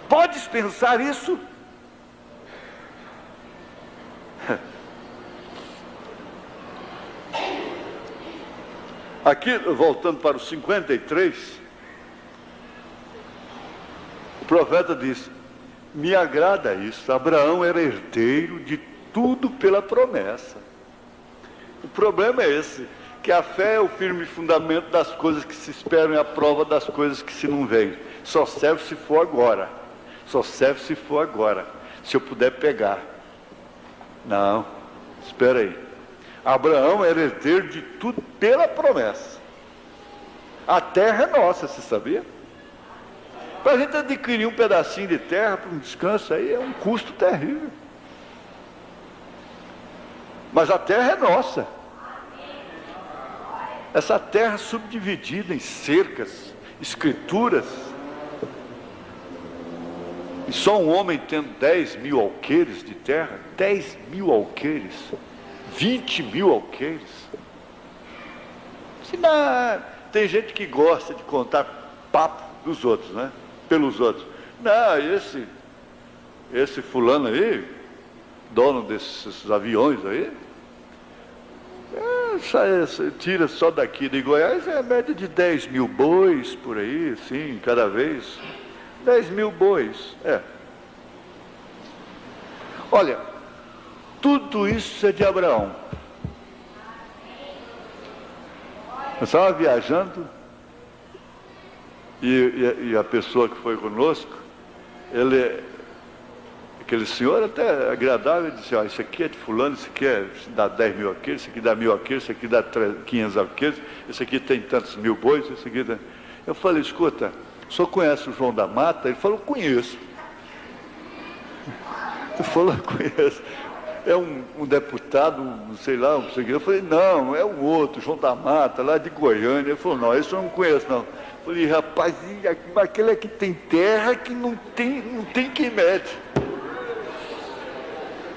Podes pensar isso? Aqui, voltando para o 53, o profeta diz: me agrada isso. Abraão era herdeiro de tudo pela promessa. O problema é esse, que a fé é o firme fundamento das coisas que se esperam e a prova das coisas que se não veem. Só serve se for agora. Só serve se for agora. Se eu puder pegar. Não, espera aí. Abraão era herdeiro de tudo pela promessa. A terra é nossa, você sabia? Para a gente adquirir um pedacinho de terra para um descanso aí é um custo terrível. Mas a terra é nossa. Essa terra subdividida em cercas, escrituras. E só um homem tendo 10.000 alqueires de terra, 10.000 alqueires, 20.000 alqueires. Tem gente que gosta de contar papo dos outros, né? Pelos outros. Não, esse fulano aí, dono desses aviões aí, tira só daqui de Goiás, é a média de 10.000 bois por aí, sim, cada vez. 10.000 bois, Olha, tudo isso é de Abraão. Eu estava viajando e a pessoa que foi conosco, aquele senhor até agradável, disse: isso aqui é de fulano, isso aqui dá 10.000 aqueles, isso aqui dá 1.000 aqueles, isso aqui dá 500 aqueles, isso aqui tem tantos mil bois, isso aqui dá... Eu falei: escuta, o senhor conhece o João da Mata? Ele falou: conheço. Ele falou: conheço. é um deputado, sei lá, não sei o que. Eu falei, não, é o outro, João da Mata, lá de Goiânia. Ele falou, não, esse eu não conheço, não. Eu falei, rapaz, aquele aqui tem terra que não tem quem mete.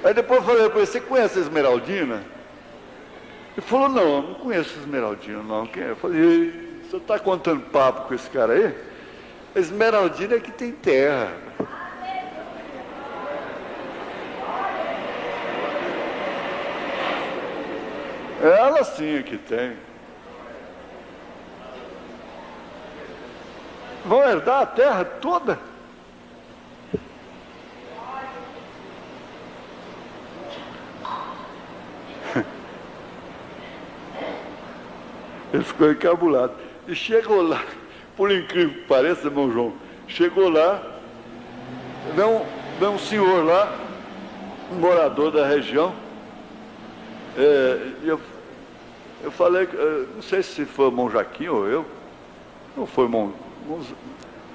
Aí depois eu falei para ele, você conhece a Esmeraldina? Ele falou, não, eu não conheço a Esmeraldina, não. Quem é? Eu falei, você está contando papo com esse cara aí? A Esmeraldina é que tem terra. Ela sim é que tem. Vão herdar a terra toda. Ele ficou encabulado. E chegou lá, por incrível que pareça, irmão João, chegou lá, vê um senhor lá, um morador da região. Eu falei, não sei se foi o irmão Jaquim ou eu, não foi irmão,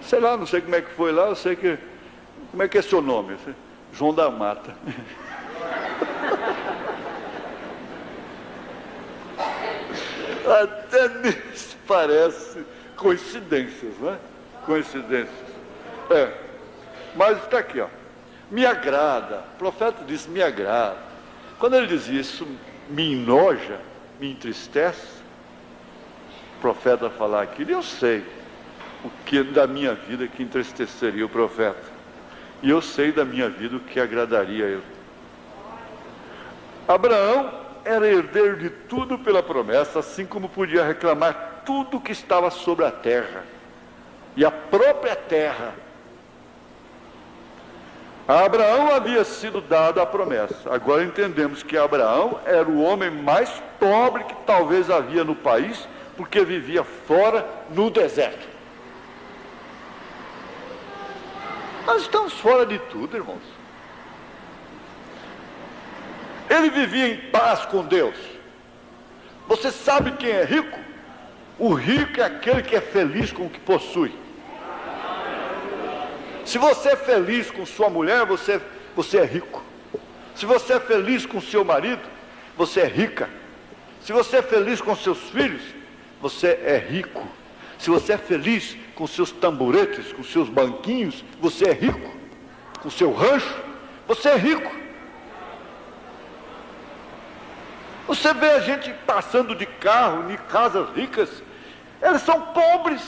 sei lá, não sei como é que foi lá, eu sei que, como é que é seu nome? João da Mata. Até nisso parece coincidências, não é? Coincidências. Mas está aqui, ó. Me agrada, o profeta disse, me agrada. Quando ele diz isso, me enoja, me entristece, o profeta falar aquilo, eu sei o que da minha vida que entristeceria o profeta. E eu sei da minha vida o que agradaria a ele. Abraão era herdeiro de tudo pela promessa, assim como podia reclamar tudo que estava sobre a terra. E a própria terra. A Abraão havia sido dada a promessa. Agora entendemos que Abraão era o homem mais pobre que talvez havia no país, porque vivia fora no deserto. Nós estamos fora de tudo, irmãos. Ele vivia em paz com Deus. Você sabe quem é rico? O rico é aquele que é feliz com o que possui. Se você é feliz com sua mulher, você é rico. Se você é feliz com seu marido, você é rica. Se você é feliz com seus filhos, você é rico. Se você é feliz com seus tamboretes, com seus banquinhos, você é rico. Com seu rancho, você é rico. Você vê a gente passando de carro em casas ricas, eles são pobres,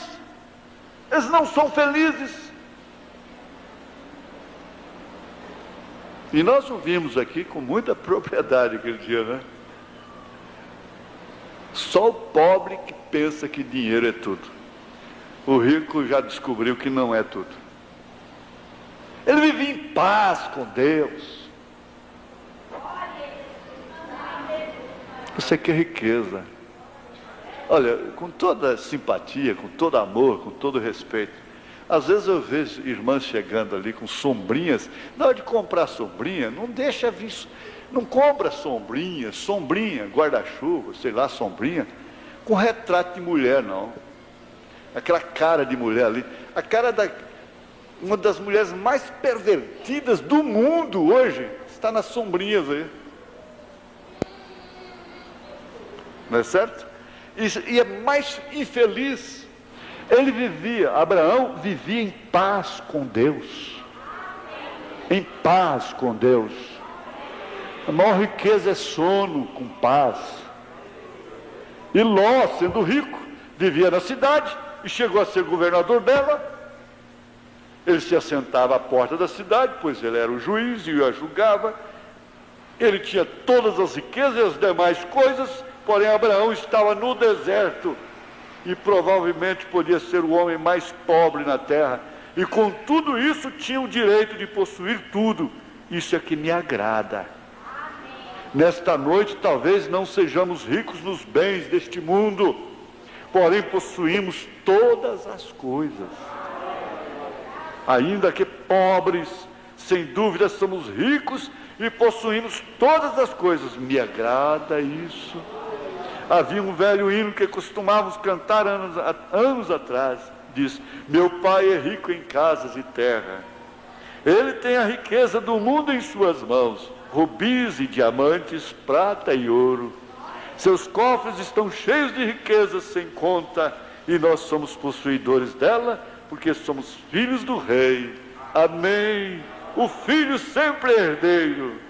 eles não são felizes. E nós ouvimos aqui com muita propriedade aquele dia, né? Só o pobre que pensa que dinheiro é tudo. O rico já descobriu que não é tudo. Ele vivia em paz com Deus. Isso aqui é riqueza. Olha, com toda simpatia, com todo amor, com todo respeito, às vezes eu vejo irmãs chegando ali com sombrinhas. Na hora de comprar sombrinha, não deixa vir, não compra sombrinha, guarda-chuva, sei lá, sombrinha, com retrato de mulher, não. Aquela cara de mulher ali, a cara uma das mulheres mais pervertidas do mundo hoje, está nas sombrinhas aí. Não é certo? E é mais infeliz. Abraão vivia em paz com Deus. Em paz com Deus. A maior riqueza é sono com paz. E Ló, sendo rico, vivia na cidade e chegou a ser governador dela. Ele se assentava à porta da cidade, pois ele era o juiz e a julgava. Ele tinha todas as riquezas e as demais coisas, porém Abraão estava no deserto e provavelmente podia ser o homem mais pobre na terra, e com tudo isso tinha o direito de possuir tudo. Isso é que me agrada. Nesta noite talvez não sejamos ricos nos bens deste mundo, porém possuímos todas as coisas. Ainda que pobres, sem dúvida somos ricos e possuímos todas as coisas. Me agrada isso. Havia um velho hino que costumávamos cantar anos atrás. Diz: meu pai é rico em casas e terra, Ele tem a riqueza do mundo em suas mãos, rubis e diamantes, prata e ouro. Seus cofres estão cheios de riquezas sem conta, e nós somos possuidores dela, porque somos filhos do rei. Amém. O filho sempre é herdeiro.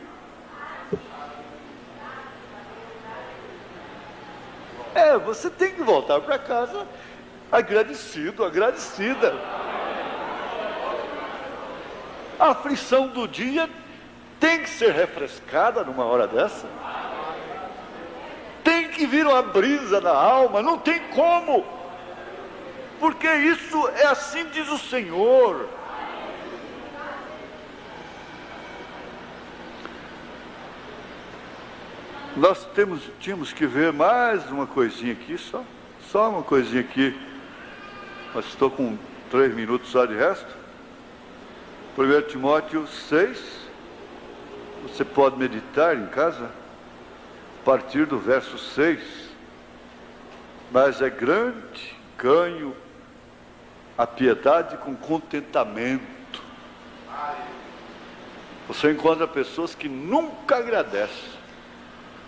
Você tem que voltar para casa agradecido, agradecida. A aflição do dia tem que ser refrescada numa hora dessa. Tem que vir uma brisa na alma, não tem como. Porque isso é assim diz o Senhor. Nós tínhamos que ver mais uma coisinha aqui, só uma coisinha aqui. Mas estou com 3 minutos só de resto. 1 Timóteo 6, você pode meditar em casa, a partir do verso 6. Mas é grande ganho a piedade com contentamento. Você encontra pessoas que nunca agradecem.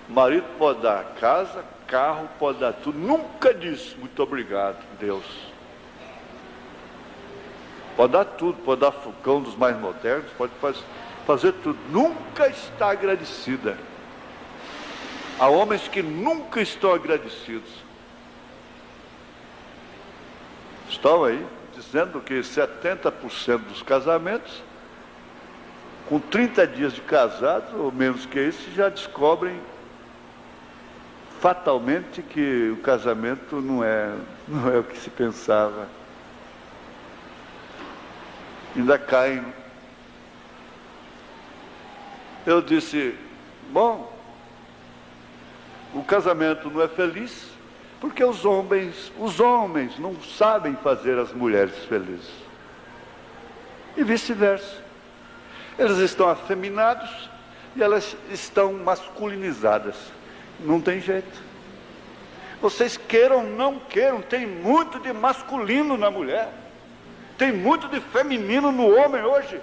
O marido pode dar casa, carro, pode dar tudo, nunca diz muito obrigado, Deus. Pode dar tudo, pode dar fogão dos mais modernos, pode fazer tudo, nunca está agradecida. Há homens que nunca estão agradecidos. Estão aí dizendo que 70% dos casamentos, com 30 dias de casados, ou menos que isso, já descobrem fatalmente que o casamento não é o que se pensava. Ainda caem. Eu disse, bom, o casamento não é feliz porque os homens não sabem fazer as mulheres felizes. E vice-versa. Eles estão afeminados e elas estão masculinizadas. Não tem jeito. Vocês queiram ou não queiram, tem muito de masculino na mulher. Tem muito de feminino no homem hoje.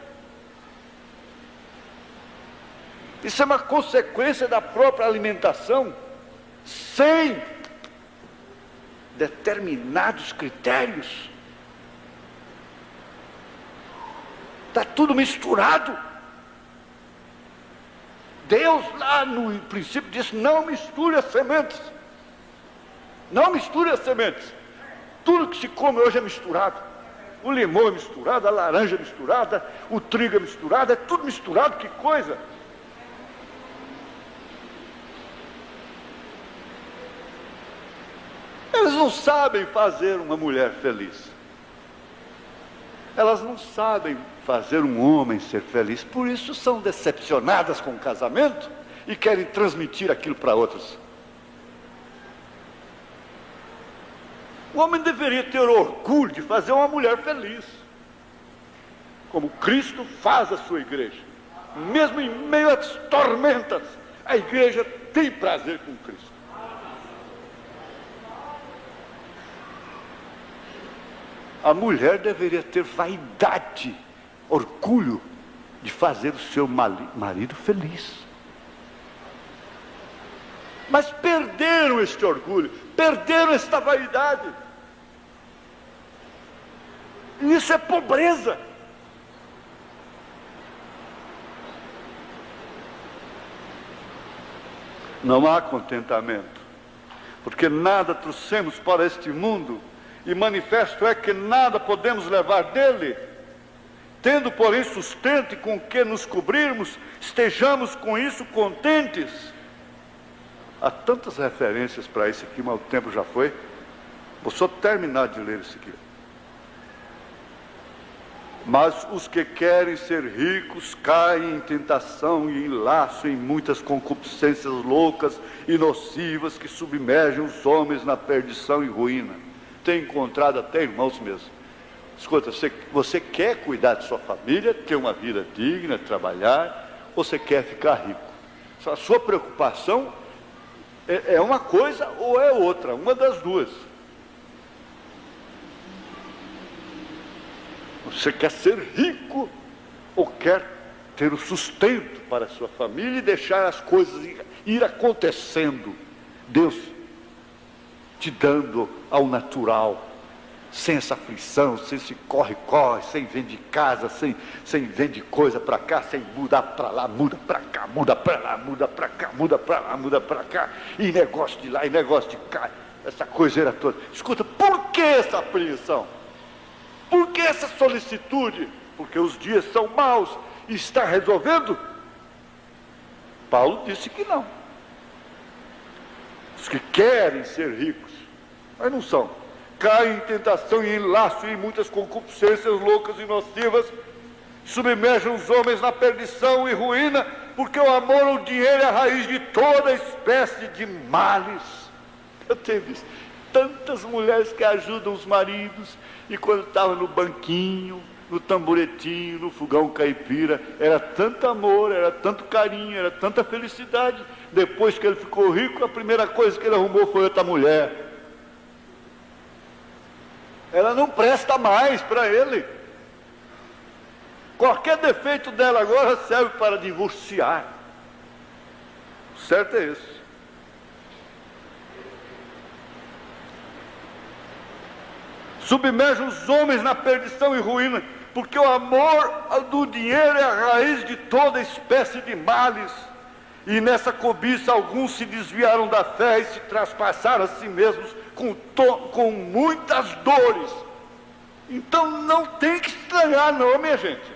Isso é uma consequência da própria alimentação, sem determinados critérios. Está tudo misturado. Deus lá no princípio disse, não misture as sementes. Não misture as sementes. Tudo que se come hoje é misturado. O limão é misturado, a laranja é misturada, o trigo é misturado, é tudo misturado, que coisa. Eles não sabem fazer uma mulher feliz. Elas não sabem fazer um homem ser feliz. Por isso são decepcionadas com o casamento e querem transmitir aquilo para outros. O homem deveria ter orgulho de fazer uma mulher feliz, como Cristo faz a sua igreja. Mesmo em meio às tormentas, a igreja tem prazer com Cristo. A mulher deveria ter vaidade, orgulho de fazer o seu marido feliz. Mas perderam este orgulho, perderam esta vaidade. E isso é pobreza. Não há contentamento, porque nada trouxemos para este mundo, e manifesto é que nada podemos levar dele. Tendo, porém, sustento e com que nos cobrirmos, estejamos com isso contentes. Há tantas referências para isso aqui, mas o tempo já foi. Vou só terminar de ler isso aqui. Mas os que querem ser ricos caem em tentação e em laço, em muitas concupiscências loucas e nocivas que submergem os homens na perdição e ruína. Tem encontrado até irmãos mesmo. Escuta, você quer cuidar de sua família, ter uma vida digna, trabalhar, ou você quer ficar rico? A sua preocupação é uma coisa ou é outra, uma das duas. Você quer ser rico, ou quer ter o sustento para a sua família e deixar as coisas ir acontecendo. Deus te dando ao natural, sem essa aflição, sem esse corre-corre, sem vender casa, sem vender coisa para cá, sem mudar para lá, muda para cá, muda para lá, muda para cá, muda para lá, muda para cá, e negócio de lá, e negócio de cá, essa coiseira toda. Escuta, por que essa apreensão? Por que essa solicitude? Porque os dias são maus. E está resolvendo? Paulo disse que não. Os que querem ser ricos, mas não são, caem em tentação e em laço e em muitas concupiscências loucas e nocivas, submergem os homens na perdição e ruína, porque o amor ao dinheiro é a raiz de toda espécie de males. Eu tenho visto tantas mulheres que ajudam os maridos, e quando estavam no banquinho, no tamboretinho, no fogão caipira, era tanto amor, era tanto carinho, era tanta felicidade. Depois que ele ficou rico, a primeira coisa que ele arrumou foi outra mulher. Ela não presta mais para ele. Qualquer defeito dela agora serve para divorciar. O certo é esse. Submerge os homens na perdição e ruína, porque o amor do dinheiro é a raiz de toda espécie de males. E nessa cobiça alguns se desviaram da fé e se traspassaram a si mesmos com muitas dores. Então não tem que estranhar não, minha gente.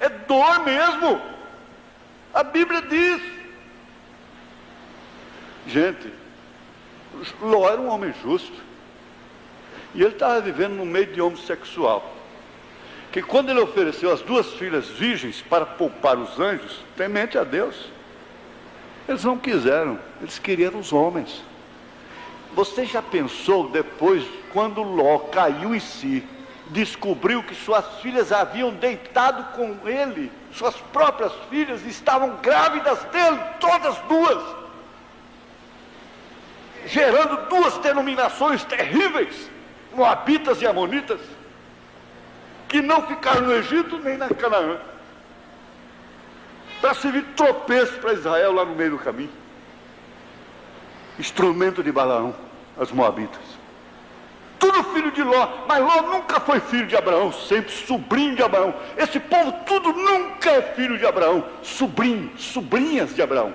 É dor mesmo. A Bíblia diz. Gente, Ló era um homem justo. E ele estava vivendo no meio de homossexual. Que quando ele ofereceu as 2 filhas virgens para poupar os anjos, temente a Deus, eles não quiseram, eles queriam os homens. Você já pensou depois, quando Ló caiu em si, descobriu que suas filhas haviam deitado com ele, suas próprias filhas estavam grávidas dele, todas 2, gerando 2 denominações terríveis, moabitas e amonitas, que não ficaram no Egito nem na Canaã, para servir tropeço para Israel lá no meio do caminho. Instrumento de Balaão, as moabitas. Tudo filho de Ló, mas Ló nunca foi filho de Abraão, sempre sobrinho de Abraão. Esse povo tudo nunca é filho de Abraão, sobrinho, sobrinhas de Abraão,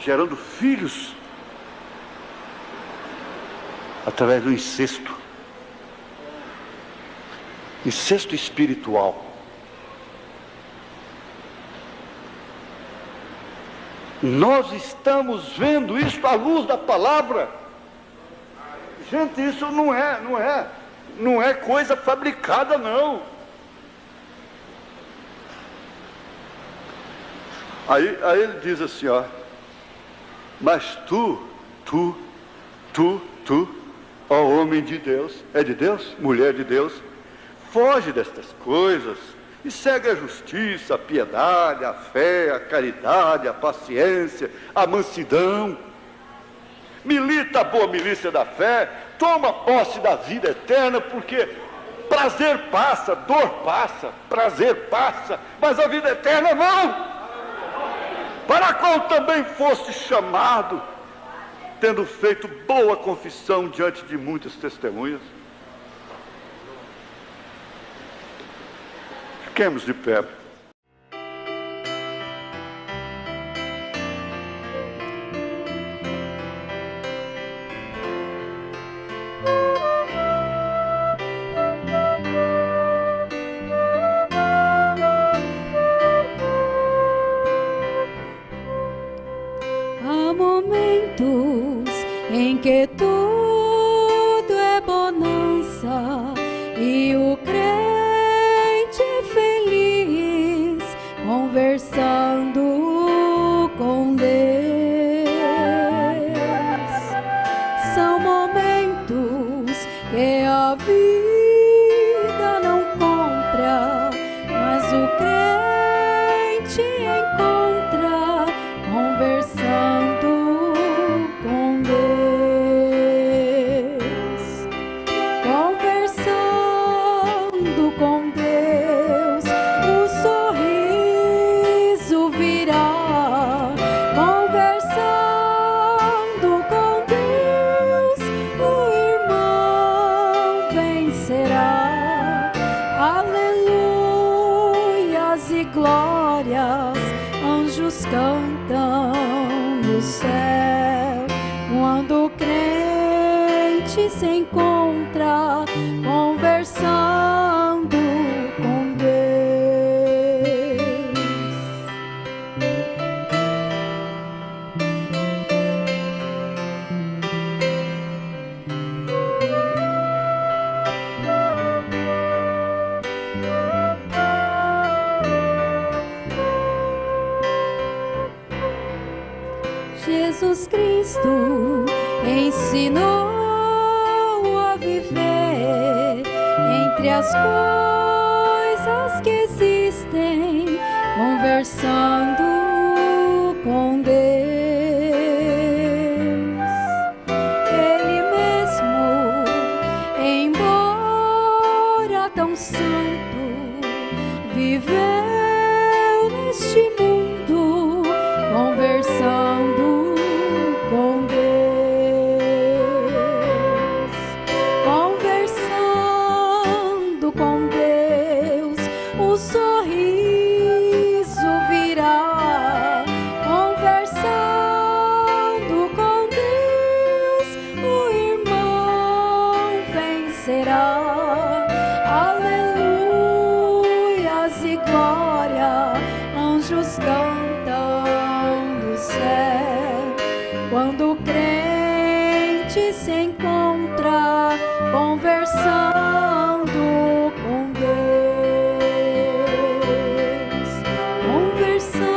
gerando filhos através do incesto espiritual. Nós estamos vendo isso à luz da palavra. Gente, isso não é coisa fabricada, não. Aí ele diz assim, ó: mas tu, ó homem de Deus, é de Deus, mulher de Deus, foge destas coisas e segue a justiça, a piedade, a fé, a caridade, a paciência, a mansidão. Milita a boa milícia da fé, toma posse da vida eterna, porque prazer passa, dor passa, prazer passa, mas a vida eterna não, para a qual também foste chamado, tendo feito boa confissão diante de muitas testemunhas. Fiquemos de pé. Há momentos em que tudo é bonança e o crente feliz conversando com Deus. São momentos que a vida não compra, mas o crente encontra conversando com Deus, conversando com Deus, anjos cantam no céu quando o crente se encontra conversando com Deus. Jesus Cristo ensinou a viver entre as coisas que existem, conversando com Deus. Ele mesmo, embora tão santo, viveu neste mundo, conversando com Deus, conversando com Deus, o sorriso virá, conversando com Deus, o irmão vencerá. Aleluias e glória, anjos cantam no céu quando o crente se encontra conversando com Deus, conversando